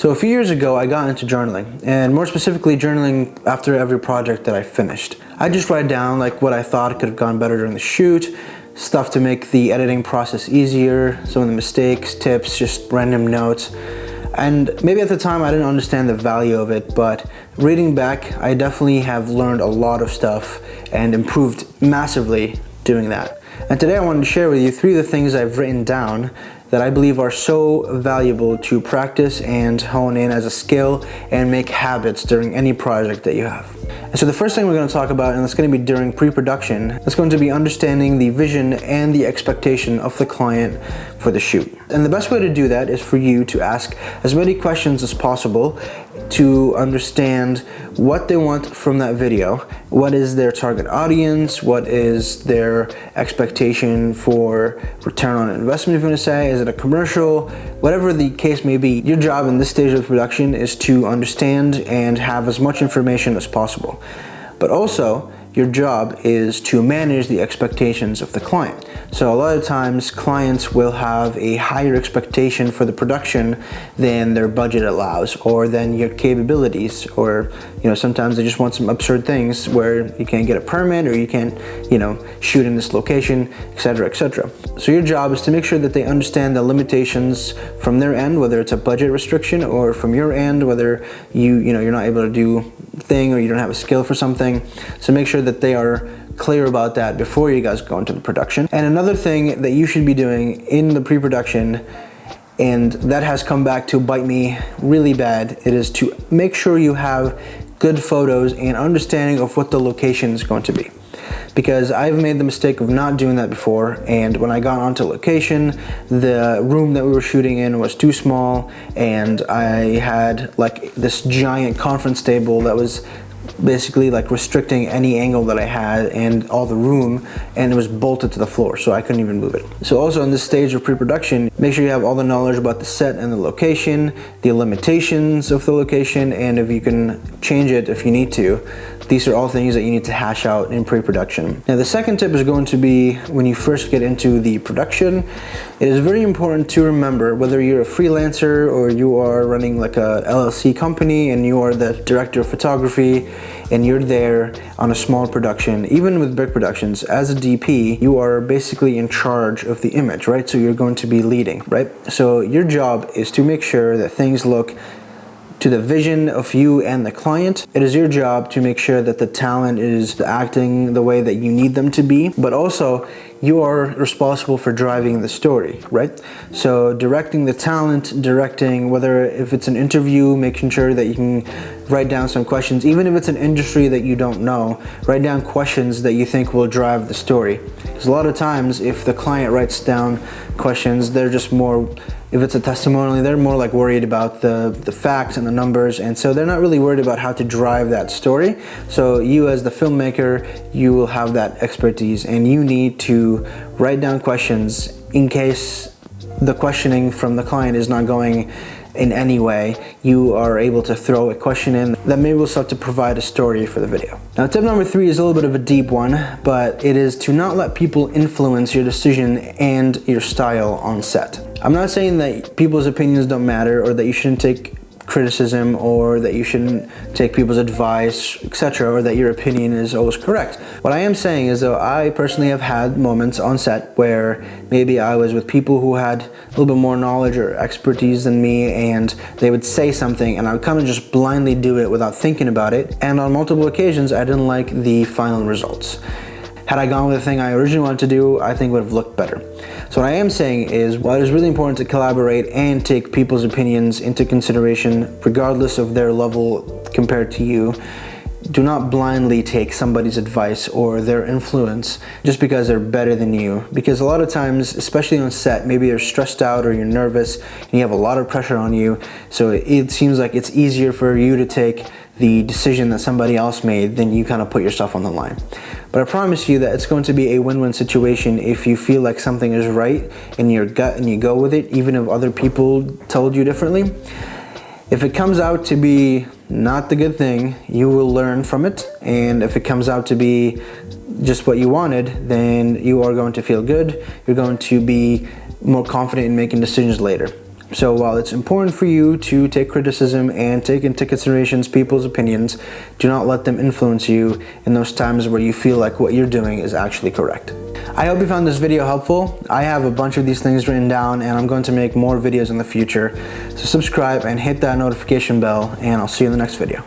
So a few years ago, I got into journaling, and more specifically journaling after every project that I finished. I just write down like what I thought could have gone better during the shoot, stuff to make the editing process easier, some of the mistakes, tips, just random notes. And maybe at the time I didn't understand the value of it, but reading back, I definitely have learned a lot of stuff and improved massively doing that. And today I wanted to share with you 3 of the things I've written down that I believe are so valuable to practice and hone in as a skill and make habits during any project that you have. And so the first thing we're going to talk about, and it's going to be during pre-production, that's going to be understanding the vision and the expectation of the client for the shoot. And the best way to do that is for you to ask as many questions as possible to understand what they want from that video. What is their target audience? What is their expectation for return on investment, if you want to say? Is it a commercial? Whatever the case may be, your job in this stage of production is to understand and have as much information as possible. But also, your job is to manage the expectations of the client. So a lot of times clients will have a higher expectation for the production than their budget allows, or than your capabilities, or sometimes they just want some absurd things where you can't get a permit, or you can't shoot in this location, etc., etc. So your job is to make sure that they understand the limitations from their end, whether it's a budget restriction, or from your end, whether you're not able to do thing, or you don't have a skill for something. So make sure that they are clear about that before you guys go into the production. And another thing that you should be doing in the pre-production, and that has come back to bite me really bad, it is to make sure you have good photos and understanding of what the location is going to be. Because I've made the mistake of not doing that before, and when I got onto location, the room that we were shooting in was too small, and I had like this giant conference table that was basically like restricting any angle that I had and all the room, and it was bolted to the floor, so I couldn't even move it. So also in this stage of pre-production, make sure you have all the knowledge about the set and the location, the limitations of the location, and if you can change it if you need to. These are all things that you need to hash out in pre-production. Now the second tip is going to be when you first get into the production, it is very important to remember, whether you're a freelancer or you are running like a LLC company and you are the director of photography and you're there on a small production, even with big productions, as a DP, you are basically in charge of the image, right? So you're going to be leading, right? So your job is to make sure that things look to the vision of you and the client. It is your job to make sure that the talent is acting the way that you need them to be, but also you are responsible for driving the story, right? So directing the talent, directing whether if it's an interview, making sure that you can write down some questions, even if it's an industry that you don't know, write down questions that you think will drive the story. Because a lot of times if the client writes down questions, they're just more, if it's a testimonial, they're more like worried about the facts and the numbers, and so they're not really worried about how to drive that story. So you as the filmmaker, you will have that expertise, and you need to write down questions in case the questioning from the client is not going in any way. You are able to throw a question in that maybe will start to provide a story for the video. Now tip number 3 is a little bit of a deep one, but it is to not let people influence your decision and your style on set. I'm not saying that people's opinions don't matter, or that you shouldn't take criticism, or that you shouldn't take people's advice, etc., or that your opinion is always correct. What I am saying is, though, I personally have had moments on set where maybe I was with people who had a little bit more knowledge or expertise than me, and they would say something and I would kind of just blindly do it without thinking about it, and on multiple occasions I didn't like the final results. Had I gone with the thing I originally wanted to do, I think it would have looked better. So what I am saying is, while it is really important to collaborate and take people's opinions into consideration, regardless of their level compared to you, do not blindly take somebody's advice or their influence just because they're better than you. Because a lot of times, especially on set, maybe you're stressed out or you're nervous and you have a lot of pressure on you, so it seems like it's easier for you to take the decision that somebody else made than you kind of put yourself on the line. But I promise you that it's going to be a win-win situation if you feel like something is right in your gut and you go with it, even if other people told you differently. If it comes out to be not the good thing, you will learn from it, and if it comes out to be just what you wanted, then you are going to feel good. You're going to be more confident in making decisions later. So while it's important for you to take criticism and take into consideration people's opinions, do not let them influence you in those times where you feel like what you're doing is actually correct. I hope you found this video helpful. I have a bunch of these things written down and I'm going to make more videos in the future. So subscribe and hit that notification bell, and I'll see you in the next video.